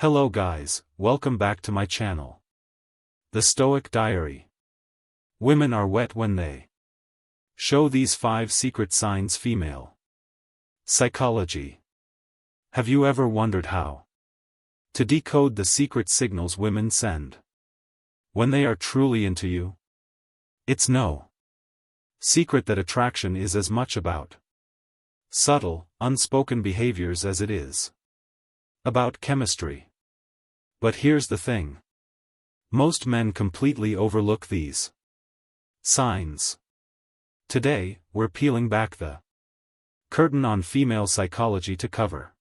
Hello guys, welcome back to my channel. The Stoic Diary. Women are wet when they show these 5 secret signs. Female psychology. Have you ever wondered how to decode the secret signals women send when they are truly into you? It's no secret that attraction is as much about subtle, unspoken behaviors as it is about chemistry. But here's the thing. Most men completely overlook these signs. Today, we're peeling back the curtain on female psychology to cover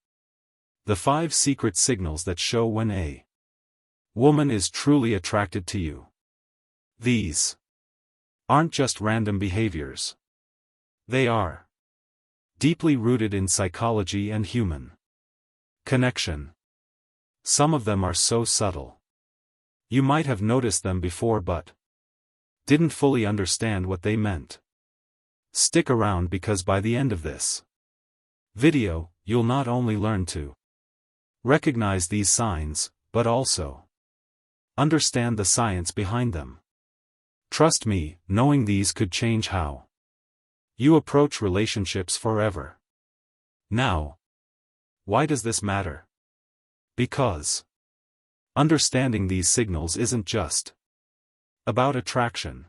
the 5 secret signals that show when a woman is truly attracted to you. These aren't just random behaviors. They are deeply rooted in psychology and human connection. Some of them are so subtle you might have noticed them before but didn't fully understand what they meant. Stick around because by the end of this video, you'll not only learn to recognize these signs, but also understand the science behind them. Trust me, knowing these could change how you approach relationships forever. Now, why does this matter? Because understanding these signals isn't just about attraction.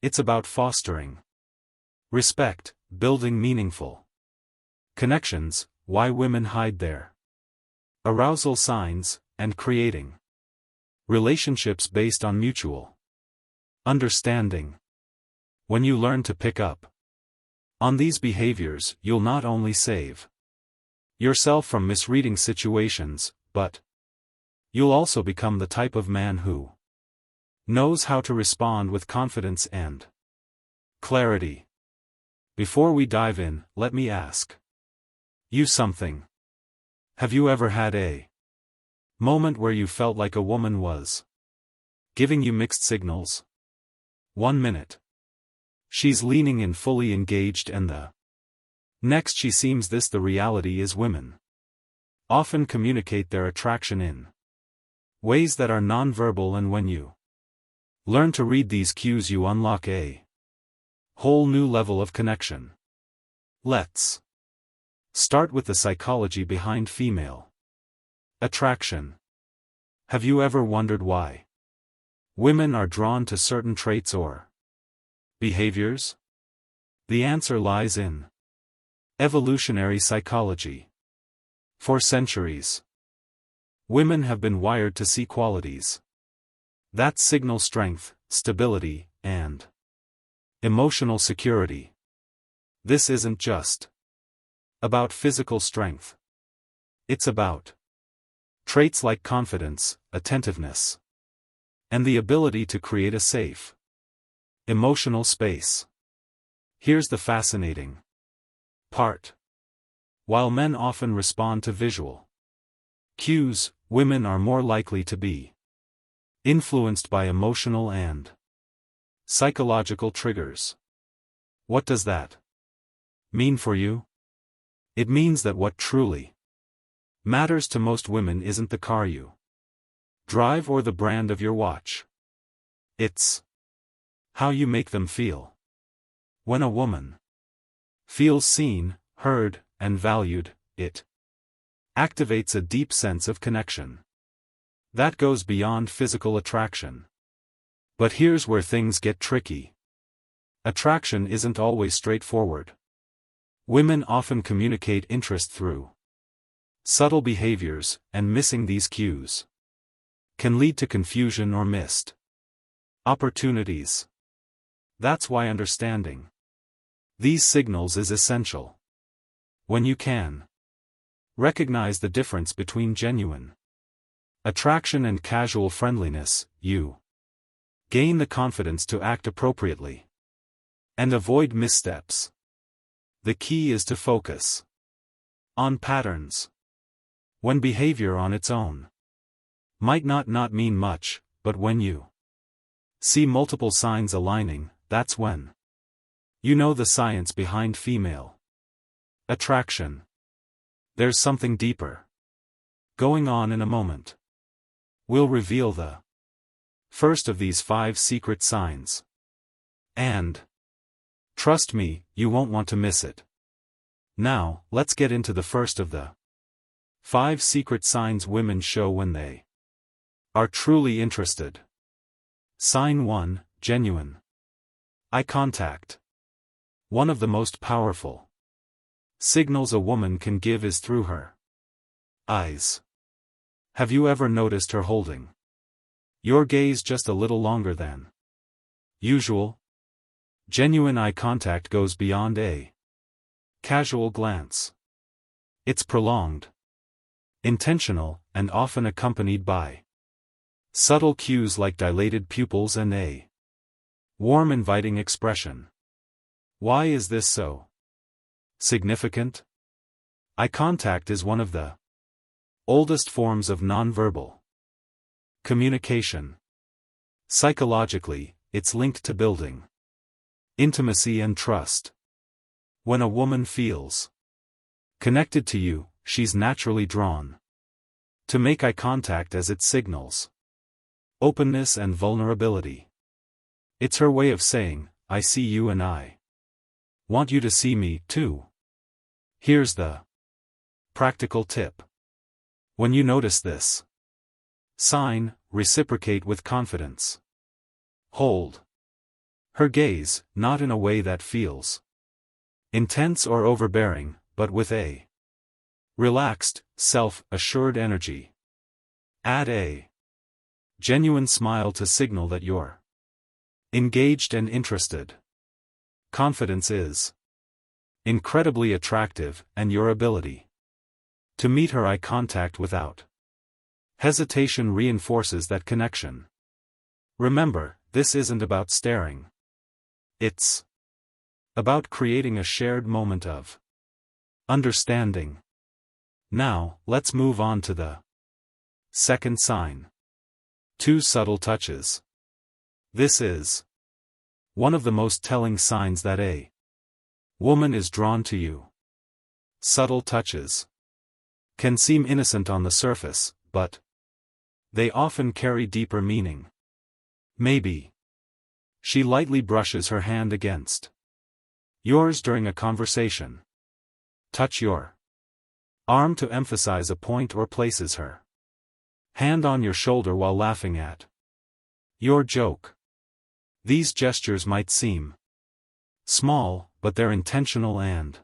It's about fostering respect, building meaningful connections, why women hide their arousal signs, and creating relationships based on mutual understanding. When you learn to pick up on these behaviors, you'll not only save yourself from misreading situations, but you'll also become the type of man who knows how to respond with confidence and clarity. Before we dive in, let me ask you something. Have you ever had a moment where you felt like a woman was giving you mixed signals? 1 minute she's leaning in, fully engaged, and the next she seems this. The reality is women often communicate their attraction in ways that are nonverbal, and when you learn to read these cues, you unlock a whole new level of connection. Let's start with the psychology behind female attraction. Have you ever wondered why women are drawn to certain traits or behaviors? The answer lies in evolutionary psychology. For centuries, women have been wired to see qualities that signal strength, stability, and emotional security. This isn't just about physical strength. It's about traits like confidence, attentiveness, and the ability to create a safe emotional space. Here's the fascinating part. While men often respond to visual cues, women are more likely to be influenced by emotional and psychological triggers. What does that mean for you? It means that what truly matters to most women isn't the car you drive or the brand of your watch. It's how you make them feel. When a woman feels seen, heard, and valued, it activates a deep sense of connection that goes beyond physical attraction. But here's where things get tricky. Attraction isn't always straightforward. Women often communicate interest through subtle behaviors, and missing these cues can lead to confusion or missed opportunities. That's why understanding these signals is essential. When you can recognize the difference between genuine attraction and casual friendliness, you gain the confidence to act appropriately and avoid missteps. The key is to focus on patterns. When behavior on its own might not mean much, but when you see multiple signs aligning, that's when you know the science behind female attraction. There's something deeper going on in a moment. We'll reveal the first of these 5 secret signs. And trust me, you won't want to miss it. Now, let's get into the first of the 5 secret signs women show when they are truly interested. Sign 1, genuine eye contact. One of the most powerful signals a woman can give is through her eyes. Have you ever noticed her holding your gaze just a little longer than usual? Genuine eye contact goes beyond a casual glance. It's prolonged, intentional, and often accompanied by subtle cues like dilated pupils and a warm, inviting expression. Why is this so significant? Eye contact is one of the oldest forms of nonverbal communication. Psychologically, it's linked to building intimacy and trust. When a woman feels connected to you, she's naturally drawn to make eye contact as it signals openness and vulnerability. It's her way of saying, I see you and I want you to see me, too. Here's the practical tip. When you notice this sign, reciprocate with confidence. Hold her gaze, not in a way that feels intense or overbearing, but with a relaxed, self-assured energy. Add a genuine smile to signal that you're engaged and interested. Confidence is incredibly attractive, and your ability to meet her eye contact without hesitation reinforces that connection. Remember, this isn't about staring. It's about creating a shared moment of understanding. Now, let's move on to the second sign. 2 subtle touches. This is one of the most telling signs that a woman is drawn to you. Subtle touches can seem innocent on the surface, but they often carry deeper meaning. Maybe she lightly brushes her hand against yours during a conversation. Touch your arm to emphasize a point, or places her hand on your shoulder while laughing at your joke. These gestures might seem small, but they're intentional and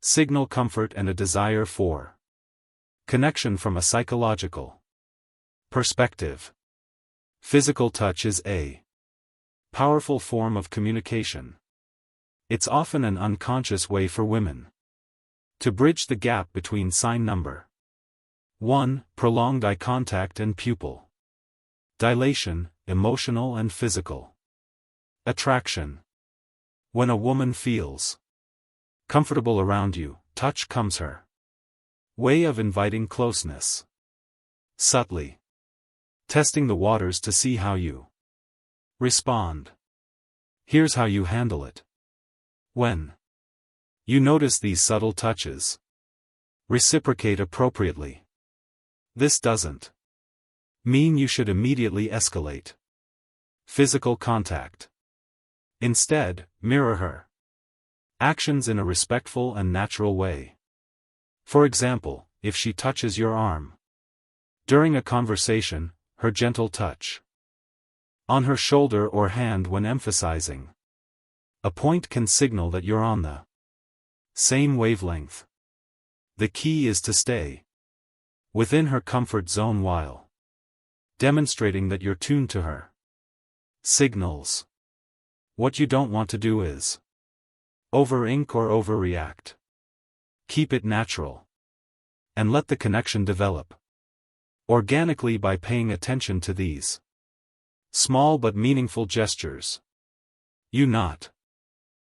signal comfort and a desire for connection from a psychological perspective. Physical touch is a powerful form of communication. It's often an unconscious way for women to bridge the gap between sign number 1, prolonged eye contact, and pupil dilation, emotional and physical attraction. When a woman feels comfortable around you, touch comes her way of inviting closeness. Subtly testing the waters to see how you respond. Here's how you handle it. When you notice these subtle touches, reciprocate appropriately. This doesn't mean you should immediately escalate physical contact. Instead, mirror her actions in a respectful and natural way. For example, if she touches your arm during a conversation, her gentle touch on her shoulder or hand when emphasizing a point can signal that you're on the same wavelength. The key is to stay within her comfort zone while demonstrating that you're tuned to her signals. What you don't want to do is over-ink or overreact. Keep it natural and let the connection develop organically by paying attention to these small but meaningful gestures. You not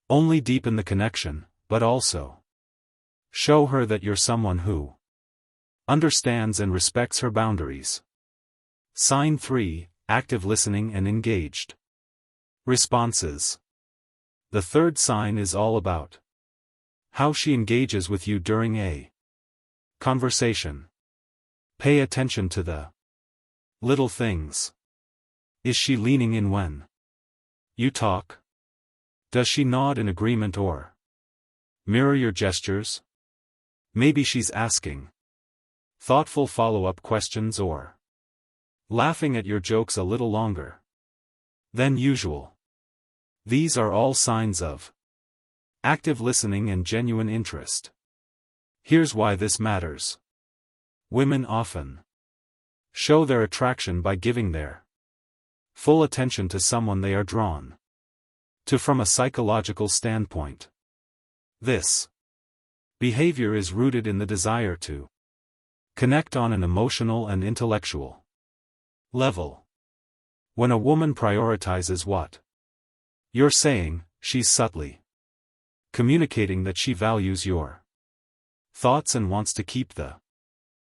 only deepen the connection, but also show her that you're someone who understands and respects her boundaries. Sign 3, active listening and engaged responses. The third sign is all about how she engages with you during a conversation. Pay attention to the little things. Is she leaning in when you talk? Does she nod in agreement or mirror your gestures? Maybe she's asking thoughtful follow-up questions or laughing at your jokes a little longer than usual. These are all signs of active listening and genuine interest. Here's why this matters. Women often show their attraction by giving their full attention to someone they are drawn to from a psychological standpoint. This behavior is rooted in the desire to connect on an emotional and intellectual level. When a woman prioritizes what you're saying, she's subtly communicating that she values your thoughts and wants to keep the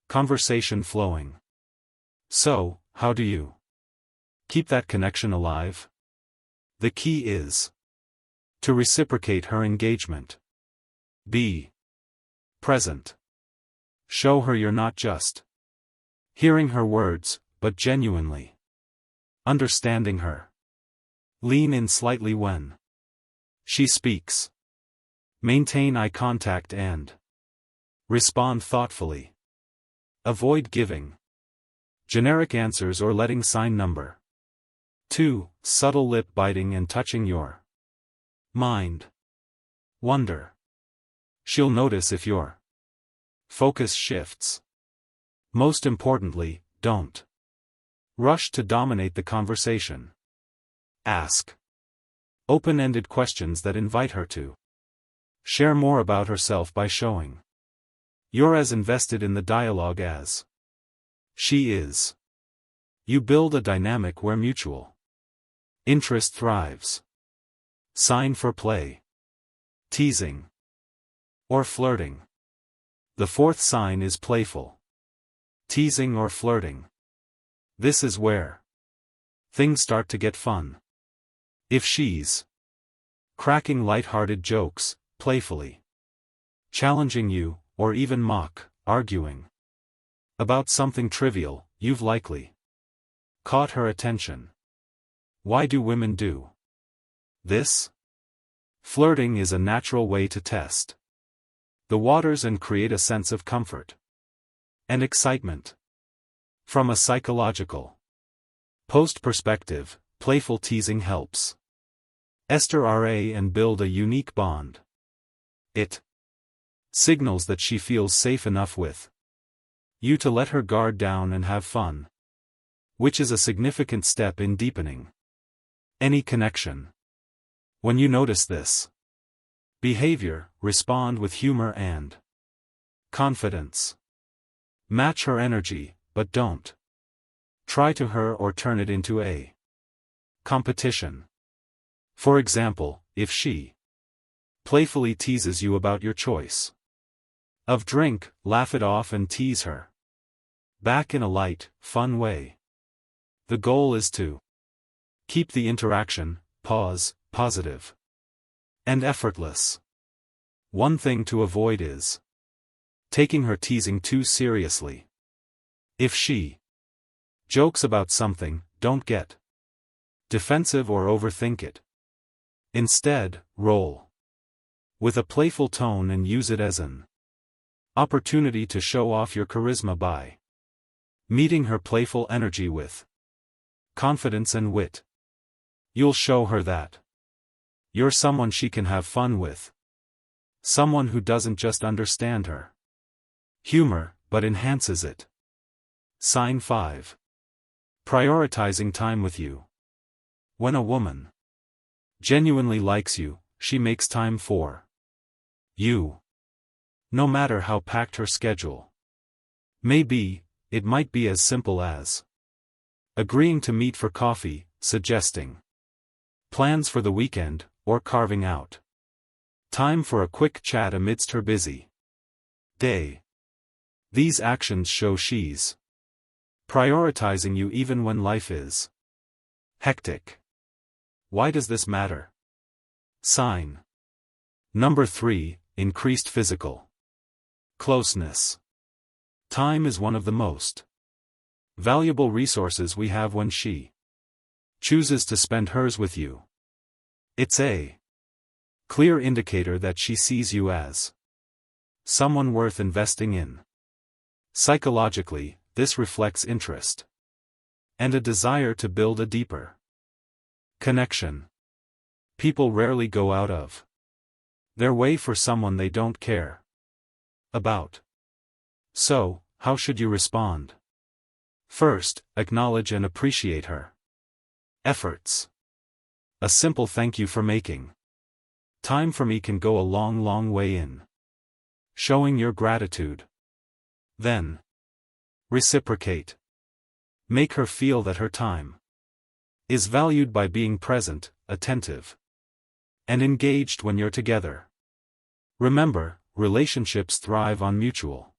conversation flowing. So, how do you keep that connection alive? The key is to reciprocate her engagement. Be present. Show her you're not just hearing her words, but genuinely understanding her. Lean in slightly when she speaks. Maintain eye contact and respond thoughtfully. Avoid giving generic answers or letting sign number 2, subtle lip biting and touching your mind wonder. She'll notice if your focus shifts. Most importantly, don't rush to dominate the conversation. Ask open-ended questions that invite her to share more about herself by showing you're as invested in the dialogue as she is. You build a dynamic where mutual interest thrives. Sign for play. Teasing or flirting. The fourth sign is playful. Teasing or flirting. This is where things start to get fun. If she's cracking light-hearted jokes, playfully challenging you, or even arguing about something trivial, you've likely caught her attention. Why do women do this? Flirting is a natural way to test the waters and create a sense of comfort and excitement. From a psychological perspective, playful teasing helps Ra and build a unique bond. It signals that she feels safe enough with you to let her guard down and have fun, which is a significant step in deepening any connection. When you notice this behavior, respond with humor and confidence. Match her energy, but don't try to her or turn it into a competition. For example, if she playfully teases you about your choice of drink, laugh it off and tease her back in a light, fun way. The goal is to keep the interaction positive and effortless. One thing to avoid is taking her teasing too seriously. If she jokes about something, don't get defensive or overthink it. Instead, roll with a playful tone and use it as an opportunity to show off your charisma by meeting her playful energy with confidence and wit. You'll show her that you're someone she can have fun with. Someone who doesn't just understand her humor, but enhances it. Sign 5. Prioritizing time with you. When a woman genuinely likes you, she makes time for you. No matter how packed her schedule may be, it might be as simple as agreeing to meet for coffee, suggesting plans for the weekend, or carving out time for a quick chat amidst her busy day. These actions show she's prioritizing you even when life is hectic. Why does this matter? Sign number 3, increased physical closeness. Time is one of the most valuable resources we have when she chooses to spend hers with you. It's a clear indicator that she sees you as someone worth investing in. Psychologically, this reflects interest and a desire to build a deeper connection. People rarely go out of their way for someone they don't care about. So, how should you respond? First, acknowledge and appreciate her efforts. A simple thank you for making time for me can go a long way in showing your gratitude. Then, reciprocate. Make her feel that her time is valued by being present, attentive, and engaged when you're together. Remember, relationships thrive on mutual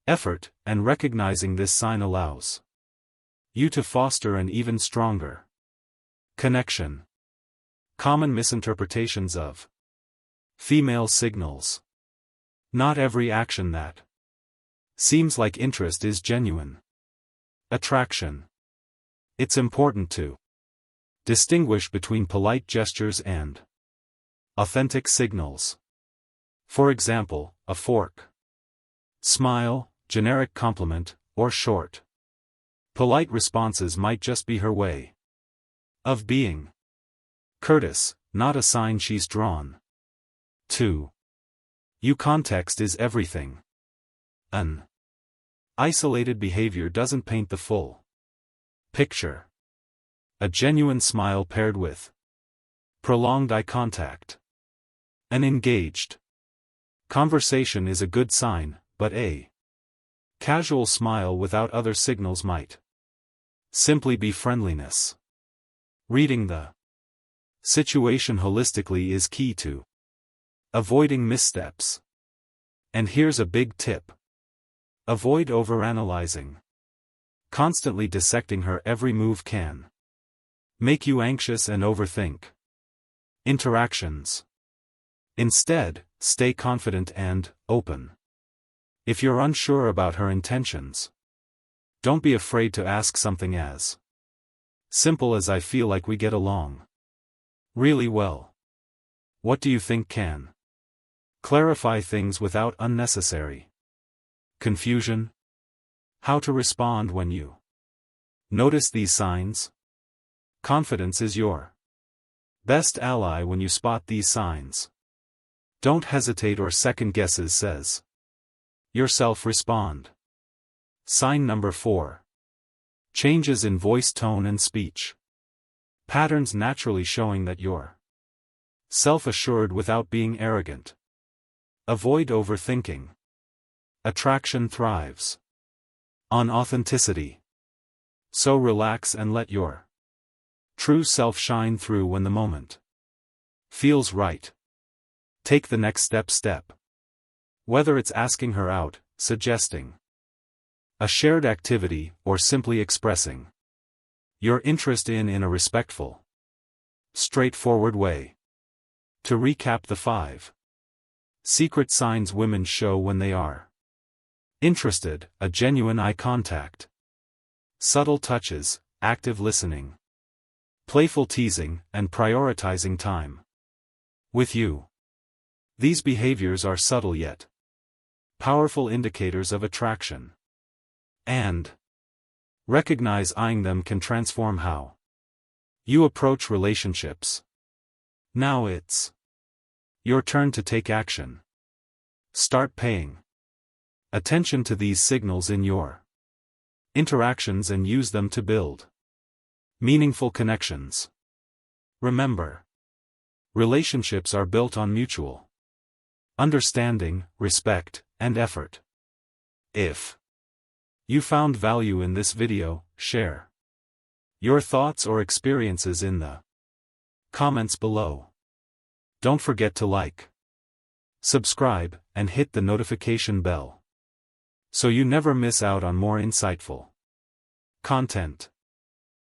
effort, and recognizing this sign allows you to foster an even stronger connection. Common misinterpretations of female signals. Not every action that seems like interest is genuine attraction. It's important to distinguish between polite gestures and authentic signals. For example, a fork, smile, generic compliment, or short, polite responses might just be her way of being courteous, not a sign she's drawn to you. Context is everything. An isolated behavior doesn't paint the full picture. A genuine smile paired with prolonged eye contact, an engaged conversation is a good sign, but a casual smile without other signals might simply be friendliness. Reading the situation holistically is key to avoiding missteps. And here's a big tip. Avoid overanalyzing. Constantly dissecting her every move can make you anxious and overthink interactions. Instead, stay confident and open. If you're unsure about her intentions, don't be afraid to ask something as simple as "I feel like we get along really well. What do you think?" can clarify things without unnecessary confusion. How to respond when you notice these signs? Confidence is your best ally when you spot these signs. Don't hesitate or second guesses, says yourself. Respond. Sign number 4. Changes in voice tone and speech. Patterns naturally showing that you're self-assured without being arrogant. Avoid overthinking. Attraction thrives on authenticity. So relax and let your true self shine through when the moment feels right. Take the next step. Whether it's asking her out, suggesting a shared activity, or simply expressing your interest in a respectful, straightforward way. To recap the 5 secret signs women show when they are interested: a genuine eye contact, subtle touches, active listening, playful teasing, and prioritizing time with you. These behaviors are subtle yet powerful indicators of attraction. And recognize eyeing them can transform how you approach relationships. Now it's your turn to take action. Start paying attention to these signals in your interactions and use them to build meaningful connections. Remember, relationships are built on mutual understanding, respect, and effort. If you found value in this video, share your thoughts or experiences in the comments below. Don't forget to like, subscribe, and hit the notification bell so you never miss out on more insightful content.